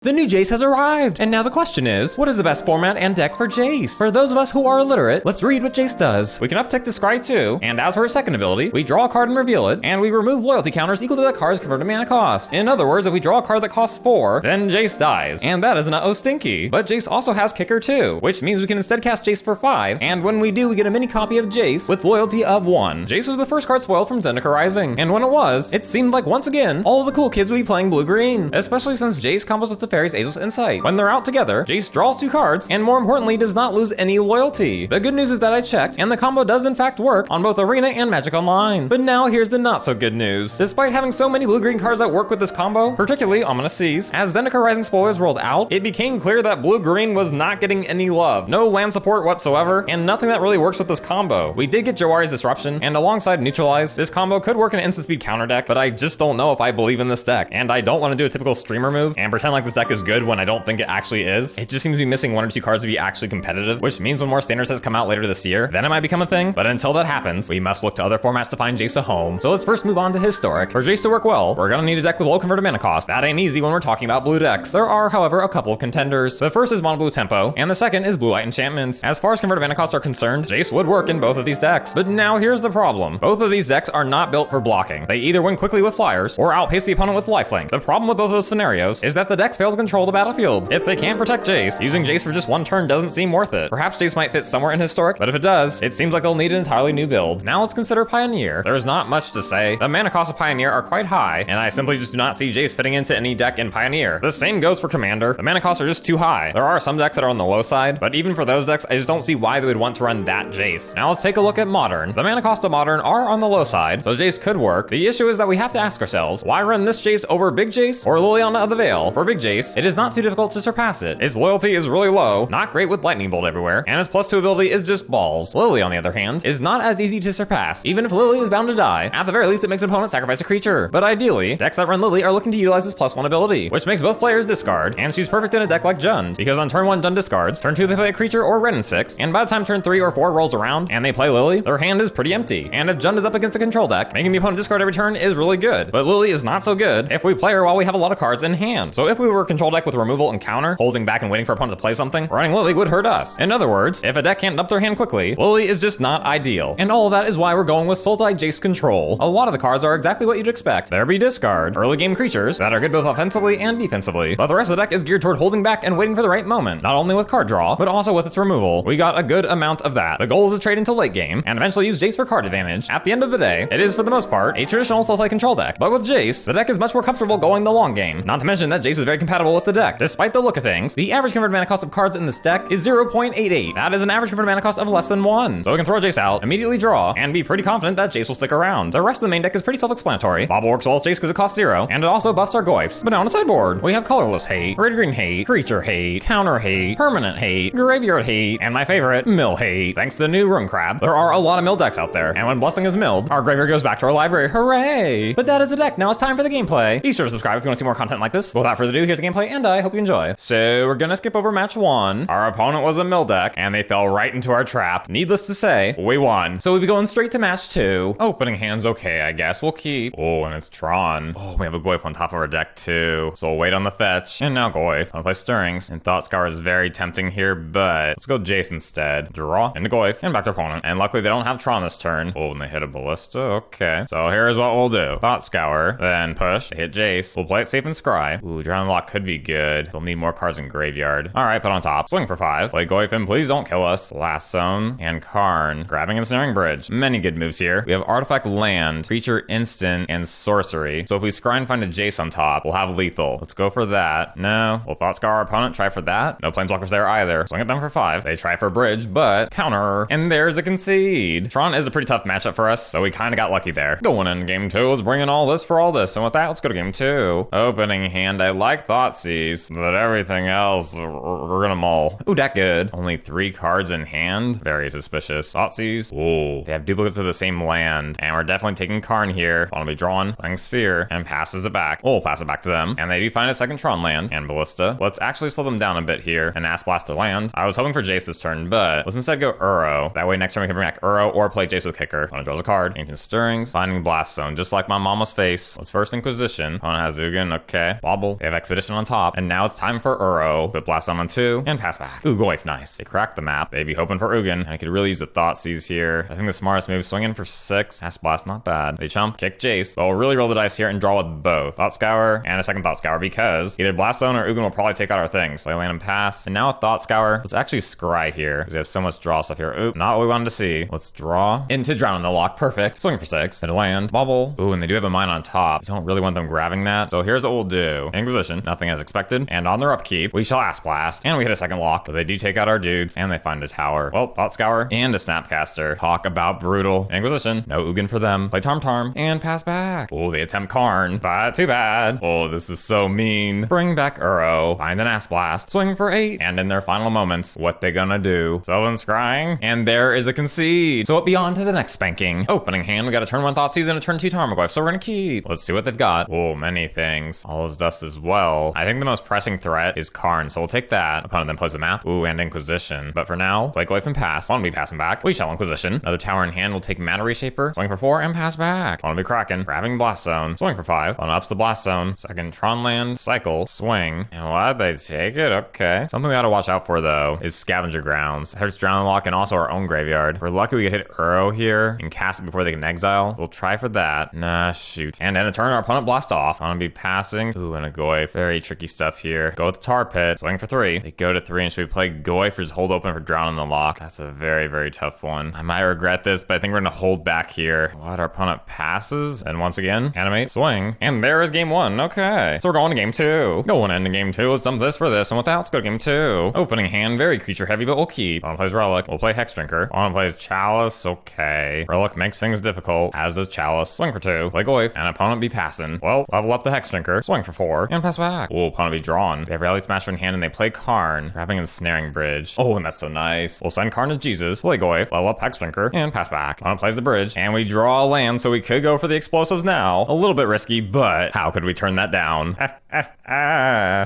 The new Jace has arrived, and now the question is, what is the best format and deck for Jace? For those of us who are illiterate, let's read what Jace does. We can uptick the scry 2, and as for his second ability, we draw a card and reveal it, and we remove loyalty counters equal to that card's converted mana cost. In other words, if we draw a card that costs 4, then Jace dies, and that is not stinky. But Jace also has Kicker 2, which means we can instead cast Jace for 5, and when we do, we get a mini copy of Jace with loyalty of 1. Jace was the first card spoiled from Zendikar Rising, and when it was, it seemed like once again, all of the cool kids would be playing blue-green, especially since Jace combos with Teferi's Ageless Insight. When they're out together, Jace draws 2 cards, and more importantly, does not lose any loyalty. The good news is that I checked, and the combo does in fact work on both Arena and Magic Online. But now here's the not so good news. Despite having so many blue-green cards that work with this combo, particularly Ominous Seas, as Zendikar Rising spoilers rolled out, it became clear that blue-green was not getting any love. No land support whatsoever, and nothing that really works with this combo. We did get Jawari's Disruption, and alongside Neutralize, this combo could work in an instant speed counter deck, but I just don't know if I believe in this deck, and I don't want to do a typical streamer move and pretend like this deck is good when I don't think it actually is. It just seems to be missing 1 or 2 cards to be actually competitive, which means when more standard sets come out later this year, then it might become a thing. But until that happens, we must look to other formats to find Jace a home. So let's first move on to Historic. For Jace to work well, we're gonna need a deck with low converted mana cost. That ain't easy when we're talking about blue decks. There are, however, a couple of contenders. The first is Mono Blue Tempo, and the second is Blue White Enchantments. As far as converted mana costs are concerned, Jace would work in both of these decks. But now here's the problem. Both of these decks are not built for blocking. They either win quickly with flyers, or outpace the opponent with lifelink. The problem with both of those scenarios is that the decks fail to control the battlefield. If they can't protect Jace, using Jace for just 1 turn doesn't seem worth it. Perhaps Jace might fit somewhere in Historic, but if it does, it seems like they'll need an entirely new build. Now let's consider Pioneer. There's not much to say. The mana costs of Pioneer are quite high, and I simply just do not see Jace fitting into any deck in Pioneer. The same goes for Commander. The mana costs are just too high. There are some decks that are on the low side, but even for those decks, I just don't see why they would want to run that Jace. Now let's take a look at Modern. The mana costs of Modern are on the low side, so Jace could work. The issue is that we have to ask ourselves, why run this Jace over Big Jace or Liliana of the Veil? For Big Jace, it is not too difficult to surpass it. Its loyalty is really low, not great with Lightning Bolt everywhere, and its +2 ability is just balls. Lily, on the other hand, is not as easy to surpass. Even if Lily is bound to die, at the very least it makes an opponent sacrifice a creature. But ideally, decks that run Lily are looking to utilize this +1 ability, which makes both players discard, and she's perfect in a deck like Jund, because on turn 1 Jund discards, turn 2 they play a creature or Ren 6, and by the time turn 3 or 4 rolls around and they play Lily, their hand is pretty empty. And if Jund is up against a control deck, making the opponent discard every turn is really good. But Lily is not so good if we play her while we have a lot of cards in hand. So if we were a control deck with removal and counter, holding back and waiting for opponent to play something, running Lily would hurt us. In other words, if a deck can't dump their hand quickly, Lily is just not ideal. And all of that is why we're going with Sultai Jace Control. A lot of the cards are exactly what you'd expect. There be discard, early game creatures that are good both offensively and defensively, but the rest of the deck is geared toward holding back and waiting for the right moment, not only with card draw, but also with its removal. We got a good amount of that. The goal is to trade into late game, and eventually use Jace for card advantage. At the end of the day, it is for the most part, a traditional Sultai control deck, but with Jace, the deck is much more comfortable going the long game. Not to mention that Jace is very compatible with the deck. Despite the look of things, the average converted mana cost of cards in this deck is 0.88. That is an average converted mana cost of less than 1. So we can throw Jace out, immediately draw, and be pretty confident that Jace will stick around. The rest of the main deck is pretty self-explanatory. Bauble works well with Jace because it costs 0, and it also buffs our Goyfs. But now on the sideboard, we have colorless hate, red-green hate, creature hate, counter hate, permanent hate, graveyard hate, and my favorite, mill hate. Thanks to the new Rune Crab, there are a lot of mill decks out there, and when Blessing is milled, our graveyard goes back to our library. Hooray! But that is the deck. Now it's time for the gameplay. Be sure to subscribe if you want to see more content like this. Without further ado, here's the gameplay, and I hope you enjoy. So we're gonna skip over match 1. Our opponent was a mill deck, and they fell right into our trap. Needless to say, we won. So we'll be going straight to match 2. Opening hand's okay, I guess. We'll keep. Oh, and it's Tron. Oh, we have a Goyf on top of our deck too. So we'll wait on the fetch. And now Goyf. I'll play Stirrings. And Thought Scour is very tempting here, but let's go Jace instead. Draw into Goyf and back to opponent. And luckily they don't have Tron this turn. Oh, and they hit a Ballista. Okay. So here's what we'll do. Thought Scour, then push. They hit Jace. We'll play it safe and scry. Ooh, Drown Loch could be good. They'll need more cards in graveyard. All right, put on top. Swing for 5. Play Goyf and please don't kill us. Last Zone and Karn. Grabbing and Snaring Bridge. Many good moves here. We have Artifact Land, Creature Instant, and Sorcery. So if we scry and find a Jace on top, we'll have lethal. Let's go for that. No. Will Thought Scour our opponent try for that? No Planeswalkers there either. Swing at them for 5. They try for Bridge, but counter. And there's a concede. Tron is a pretty tough matchup for us, so we kind of got lucky there. Going in game 2 is bringing all this for all this. And with that, let's go to game 2. Opening hand, I like Thoughtseize, but everything else, we're gonna mull. Ooh, that good. Only 3 cards in hand. Very suspicious. Thoughtseize. Ooh, they have duplicates of the same land, and we're definitely taking Karn here. Want to be drawn, playing Sphere, and passes it back. We'll pass it back to them, and they do find a second Tron land and Ballista. Let's actually slow them down a bit here and Ass Blast their land. I was hoping for Jace this turn, but let's instead go Uro. That way next turn we can bring back Uro or play Jace with Kicker. Opponent draws a card. Ancient Stirrings, finding Blast Zone, just like my mama's face. Let's first Inquisition. Opponent has Ugin. Okay. Bauble. They have Expedition Inquisition on top, and now it's time for Uro. Put Blast on 2, and pass back. Ooh, Goyf, nice. They cracked the map. They'd be hoping for Ugin, and I could really use the Thoughtseize here. I think the smartest move, swing in for 6. Ass Blast, not bad. They chump, kick Jace. But we'll really roll the dice here and draw with both. Thought Scour, and a second Thought Scour, because either Blast Zone or Ugin will probably take out our things. So I land and pass, and now a Thought Scour. Let's actually scry here, because we have so much draw stuff here. Oop, not what we wanted to see. Let's draw into Drown in the Loch. Perfect. Swing for 6. And land. Bauble. Ooh, and they do have a mine on top. We don't really want them grabbing that. So here's what we'll do. Inquisition. Nothing as expected. And on their upkeep, we shall Ass Blast. And we hit a second Loch. But they do take out our dudes. And they find a tower. Well, Thought Scour and a Snapcaster. Talk about brutal. Inquisition. No Ugin for them. Play Tarm. And pass back. Oh, they attempt Karn. But too bad. Oh, this is so mean. Bring back Uro. Find an Ass Blast. Swing for 8. And in their final moments, what they gonna do? Someone's crying. And there is a concede. So it be on to the next spanking. Opening hand. We got a turn 1 Thoughtseize and a turn 2 Tarmogoyf. So we're gonna keep. Let's see what they've got. Oh, many things. All is dust as well. I think the most pressing threat is Karn. So we'll take that. Opponent then plays the map. Ooh, and Inquisition. But for now, play Goyf and pass. One will be passing back. We shall Inquisition. Another tower in hand. We'll take Mana Reshaper. Swing for 4 and pass back. One will be cracking. Grabbing Blast Zone. Swing for 5. One ups the Blast Zone. Second Tron land. Cycle. Swing. And what? They take it? Okay. Something we gotta watch out for though is Scavenger Grounds. Hurts Drown in the Loch and also our own graveyard. If we're lucky we could hit Uro here and cast it before they can exile. We'll try for that. Nah, shoot. And end of turn, our opponent blast off. I'm gonna be passing. Ooh, and a Goyf. Very tricky stuff here. Go with the Tar Pit. Swing for 3. They go to 3, and should we play Goyf or just hold open for Drown in the Loch? That's a very, very tough one. I might regret this, but I think we're gonna hold back here. What? Our opponent passes. And once again, animate, swing. And there is game 1. Okay. So we're going to game 2. Going into game 2. Let's dump this for this. And with that, let's go to game 2. Opening hand, very creature heavy, but we'll keep. On plays Relic. We'll play Hexdrinker. On plays Chalice. Okay. Relic makes things difficult, as does Chalice. Swing for 2. Play Goyf. And opponent be passing. Well, level up the Hexdrinker. Swing for 4. And pass back. Ooh, opponent be drawn. They have Rally Smasher in hand and they play Karn. Grabbing and Snaring Bridge. Oh, and that's so nice. We'll send Karn to Jesus. Play Goyf. Level up Hexdrinker. And pass back. Opponent plays the bridge. And we draw a land, so we could go for the explosives now. A little bit risky, but how could we turn that down?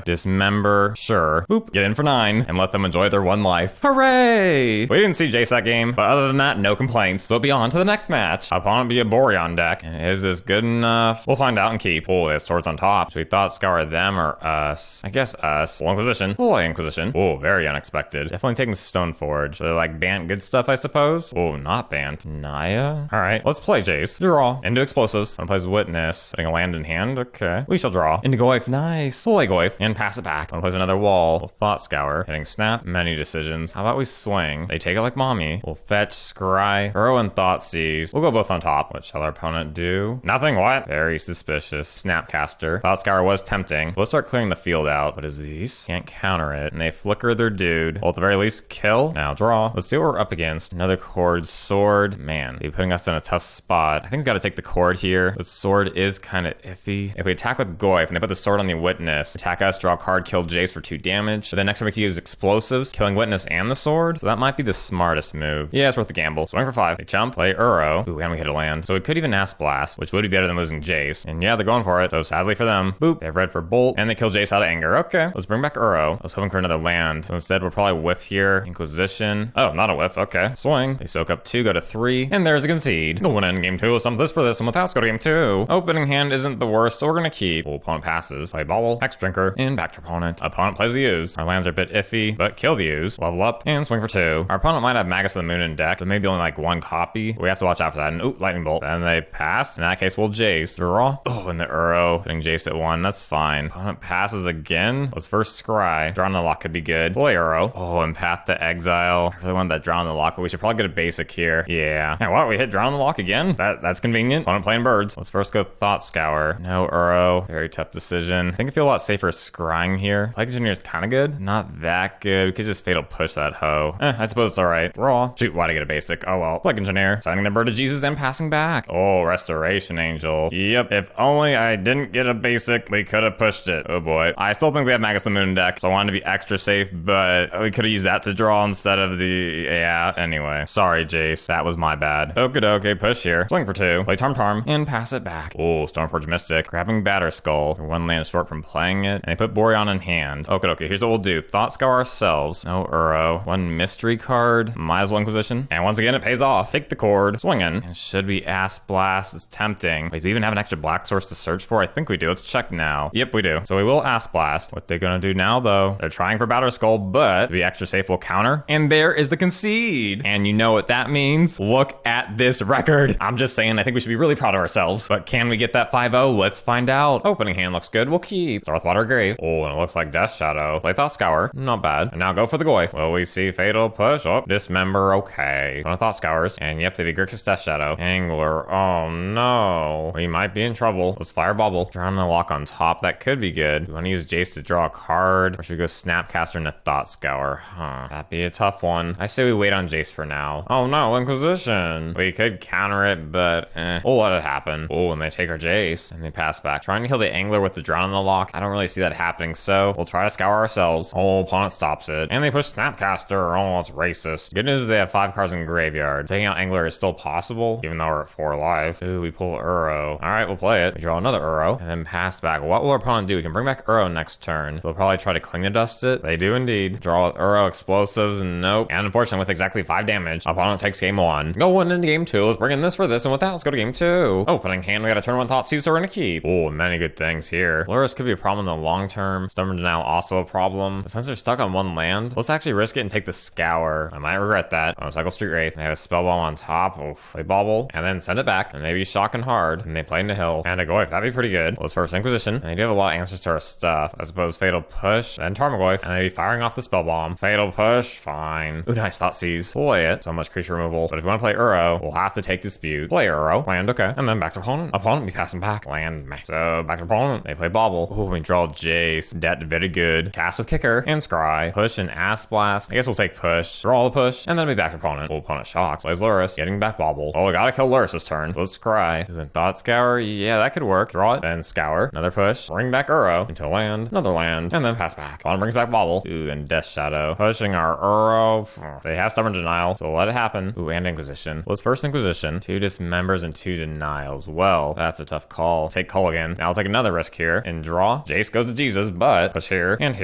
Dismember. Sure. Boop. Get in for 9 and let them enjoy their 1 life. Hooray! We didn't see Jace that game, but other than that, no complaints. So it'll be on to the next match. Opponent be a Boreon deck. And is this good enough? We'll find out and keep. Oh, they have swords on top. So we thought Scour them or us. I guess us. Full Inquisition. Full Inquisition. Oh, very unexpected. Definitely taking Stoneforge. So they're like Bant good stuff, I suppose. Oh, not Bant. Naya? Alright, let's play Jace. Draw. Into explosives. One plays Witness. Putting a land in hand. Okay. We shall draw. Into Goyf. Nice. Full Goyf. And pass it back. One plays another wall. We'll Thought Scour. Hitting snap. Many decisions. How about we swing? They take it like mommy. We'll fetch, scry, throw, and Thoughtseize. We'll go both on top. What shall our opponent do? Nothing. What? Very suspicious. Snapcaster. Thought Scour was tempting. We'll start clearing the field out. What is these? Can't counter it. And they flicker their dude. Well, at the very least, kill. Now draw. Let's see what we're up against. Another cord. Sword. Man, they're putting us in a tough spot. I think we gotta take the cord here. But sword is kind of iffy. If we attack with Goyf and they put the sword on the Witness, attack us, draw a card, kill Jace for 2 damage. But then next time we can use explosives, killing Witness and the sword. So that might be the smartest move. Yeah, it's worth the gamble. Swing for 5. They chump, play Uro. Ooh, and we hit a land. So we could even Ass Blast, which would be better than losing Jace. And yeah, they're going for it. So sadly for them, boop, they have red for Bolt, and they kill Jace out of anger. Okay, let's bring back Uro. I was hoping for another land. So instead, we'll probably whiff here. Inquisition. Oh, not a whiff. Okay. Swing. They soak up 2, go to 3, and there's a concede. Going in game 2. We'll stump this for this, and without, go to game 2. Opening hand isn't the worst, so we're gonna keep. Well, opponent passes. Play Bauble, Hexdrinker, and back to opponent. Opponent plays the Ooze. Our lands are a bit iffy, but kill the Ooze. Level up, and swing for 2. Our opponent might have Magus of the Moon in deck, but maybe only like 1 copy. We have to watch out for that. And ooh, Lightning Bolt. And they pass. In that case, we'll Jace. Draw. Oh, and the Uro. Putting Jace at 1. That's fine. Opponent passes again. Let's first scry. Draw in the Loch could be good. Play Uro. Oh, and Path to Exile. I really want that Draw in the Loch, but we should probably get a basic here. Yeah. And what? We hit Draw in the Loch again? That's convenient. Opponent playing birds. Let's first go Thought Scour. No Uro. Very tough decision. I think I feel a lot safer scrying here. Plague Engineer is kind of good. Not that good. We could just Fatal Push that hoe. I suppose it's alright. Raw. Shoot, why'd I get a basic? Oh well. Plague Engineer. Signing the Bird of Jesus and passing back. Oh, Restoration Angel. Yep. If only I didn't get a basic, we could have pushed it. Oh boy. I still think we have Magus the Moon deck, so I wanted to be extra safe, but we could have used that to draw instead of the... Yeah, anyway. Sorry, Jace. That was my bad. Okie push here. Swing for 2. Play Tarm, and pass it back. Oh, Stormforge Mystic. Grabbing Batterskull. For 1 land, short from playing it. And they put Boreon in hand. Okay, here's what we'll do. Thought Scour ourselves. No Uro. One mystery card. Might as well Inquisition. And once again, it pays off. Take the cord. Swinging. And should we Ass Blast? It's tempting. Wait, do we even have an extra black source to search for? I think we do. Let's check now. Yep, we do. So we will Ass Blast. What they're gonna do now, though, they're trying for Battle Skull, but to be extra safe, we'll counter. And there is the concede. And you know what that means? Look at this record. I'm just saying, I think we should be really proud of ourselves. But can we get that 5-0? Let's find out. Opening hand looks good. We'll keep. Start with Watery Grave. Oh, and it looks like Death Shadow. Play Thought Scour. Not bad. And now go for the Goyf. Will we see Fatal Push? Oh, Dismember. Okay. One of Thought Scours. And yep, they be Grixis Death Shadow. Angler. Oh no. We might be in trouble. Let's fire Bauble. Drawing the Loch on top. That could be good. We want to use Jace to draw a card. Or should we go Snapcaster into Thought Scour? That'd be a tough one. I say we wait on Jace for now. Oh no, Inquisition. We could counter it, but we'll let it happen. Oh, and they take our Jace and they pass back. Trying to kill the Angler with the Drown on the Loch. I don't really see that happening, so we'll try to scour ourselves. Oh, opponent stops it. And they push Snapcaster. Oh, it's racist. Good news is they have 5 cards in graveyard. Taking out Angler is still possible, even though we're at 4 life. Ooh, we pull Uro. All right, we'll play it. We draw another Uro and then pass back. What will our opponent do? We can bring back Uro next turn. They'll probably try to Cling to Dust it. They do indeed. Draw with Uro, Explosives, and nope. And unfortunately, with exactly 5 damage, opponent takes game 1. Going into game 2. Let's bring in this for this, and with that, let's go to game 2. Opening hand, we got a turn 1 Thoughtseize, so we're gonna keep. Oh, many good things here. Luris could be a problem in the long term. Stubborn Denial also a problem. But since they're stuck on 1 land, let's actually risk it and take the Scour. I might regret that. Oh, Cycle Street Wraith. They have a Spellbomb on top. Oof. Play Bauble, and then send it back, and maybe Shocking Hard, and they play into Hill. And a Goyf, that'd be pretty good. Let's first Inquisition, and they do have a lot of answers to our stuff. I suppose Fatal Push, then Tarmogoyf, and they'd be firing off the Spellbomb. Fatal Push, fine. Ooh, nice Thoughtseize. Play it. So much creature removal. But if we want to play Uro, we'll have to take Dispute. Play Uro. Land, okay. And then back to opponent. Opponent be passing back. Land, meh. So back to opponent. They play Bauble. Ooh, we draw Jace. That very good. Cast with Kicker and Scry. Push and Ass Blast. I guess we'll take Push. Draw the Push. And then be back to opponent. Well, opponent shocks. Plays Luris. Getting back Bauble. Oh, we gotta kill Luris this turn. Let's Scry. Ooh, and Thought Scour. Yeah, that could work. Draw it. Then Scour. Another Push. Bring back Uro. Into land. Another land. And then pass back. Opponent brings back Bauble. Ooh, and Death Shadow. Pushing our Uro. They have Stubborn Denial, so let it happen. Ooh, and Inquisition. Let's first Inquisition. 2 Dismembers and 2 Denials. Well, that's a tough call. Take Culligan. Now I'll take another risk here and draw. Jace goes to Jesus, but push here, and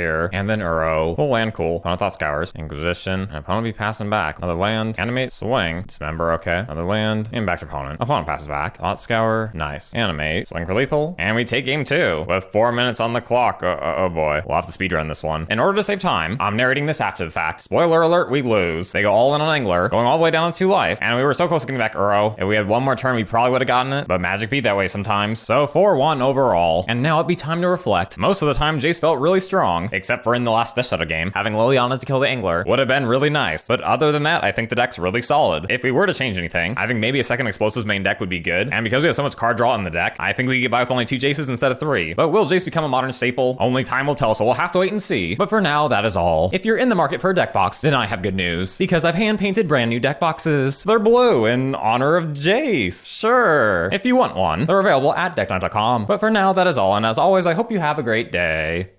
then Uro. Full land, cool. Opponent Thought Scours. Inquisition. And opponent be passing back. Another land. Animate. Swing. Dismember, okay. Another land. And back to opponent. Opponent passes back. Thought Scour. Nice. Animate. Swing for lethal. And we take game 2 with 4 minutes on the clock. Oh boy. We'll have to speedrun this one. In order to save time, I'm narrating this after the fact. Spoiler alert, we lose. They go all in on Angler, going all the way down to 2 life. And we were so close to getting back Uro. If we had 1 more turn, we probably would have gotten it. But Magic beat that way sometimes. So 4-1 overall. And now it'd be time to reflect. Most of the time, Jace felt really strong, except for in the last Death Shadow game. Having Liliana to kill the Angler would have been really nice. But other than that, I think the deck's really solid. If we were to change anything, I think maybe a second Explosives main deck would be good. And because we have so much card draw in the deck, I think we could get by with only 2 Jaces instead of 3. But will Jace become a modern staple? Only time will tell, so we'll have to wait and see. But for now, that is all. If you're in the market for a deck box, then I have good news. Because I've hand-painted brand new deck boxes. They're blue in honor of Jace. Sure. If you want one, they're available at deckline.com. But for now, that is all. And as always, I hope you have a great day.